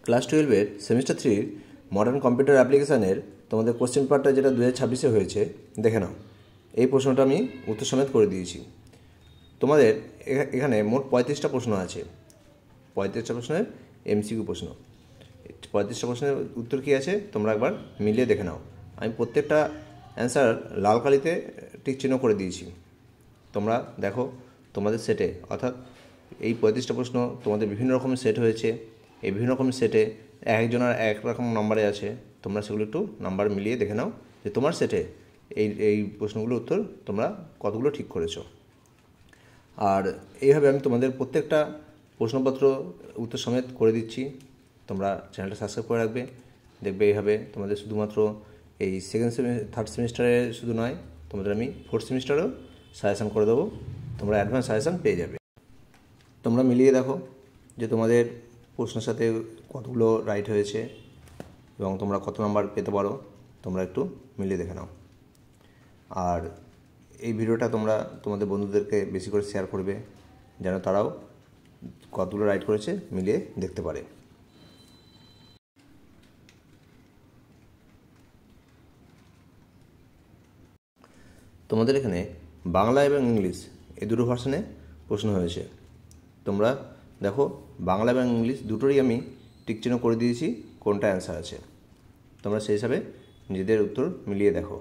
Class 12-এর semester 3 modern computer অ্যাপ্লিকেশানের তোমাদের question পেপারটা যেটা 2026-এ হয়েছে দেখে নাও। এই প্রশ্নটা আমি উত্তর সমেত করে দিয়েছি। তোমাদের এখানে মোট 35টা প্রশ্ন আছে। 35টা প্রশ্নের এমসিকিউ প্রশ্ন। 35টা প্রশ্নের উত্তর কী আছে তোমরা একবার মিলিয়ে দেখে নাও। আমি প্রত্যেকটা অ্যান্সার লাল কালিতে টিক চিহ্ন করে দিয়েছি। তোমরা দেখো তোমাদের সেটে, অর্থাৎ এই 35টা প্রশ্ন তোমাদের বিভিন্ন রকমের সেট হয়েছে। এই বিভিন্ন রকমের সেটে একজনের এক রকম নাম্বারে আছে। তোমরা সেগুলো একটু নাম্বার মিলিয়ে দেখে নাও যে তোমার সেটে এই প্রশ্নগুলোর উত্তর তোমরা কতগুলো ঠিক করেছো। আর এইভাবে আমি তোমাদের প্রত্যেকটা প্রশ্নপত্র উত্তর সমেত করে দিচ্ছি। তোমরা চ্যানেলটা সাবস্ক্রাইব করে রাখবে। দেখবে এইভাবে তোমাদের শুধুমাত্র এই থার্ড সেমিস্টারে শুধু নয়, তোমাদের আমি ফোর্থ সেমিস্টারেও সাজেশান করে দেবো। তোমরা অ্যাডভান্স সাজেশান পেয়ে যাবে। তোমরা মিলিয়ে দেখো যে তোমাদের প্রশ্নের সাথে কতগুলো রাইট হয়েছে এবং তোমরা কত নাম্বার পেতে পারো। তোমরা একটু মিলিয়ে দেখে নাও। আর এই ভিডিওটা তোমরা তোমাদের বন্ধুদেরকে বেশি করে শেয়ার করবে, যেন তারাও কতগুলো রাইট করেছে মিলিয়ে দেখতে পারে। তোমাদের এখানে বাংলা এবং ইংলিশ এই দুটো ভার্সনে প্রশ্ন হয়েছে। তোমরা দেখো বাংলা এবং ইংলিশ দুটোরই আমি টিক চিহ্ন করে দিয়েছি কোনটা অ্যান্সার আছে। তোমরা সেই হিসাবে নিজেদের উত্তর মিলিয়ে দেখো।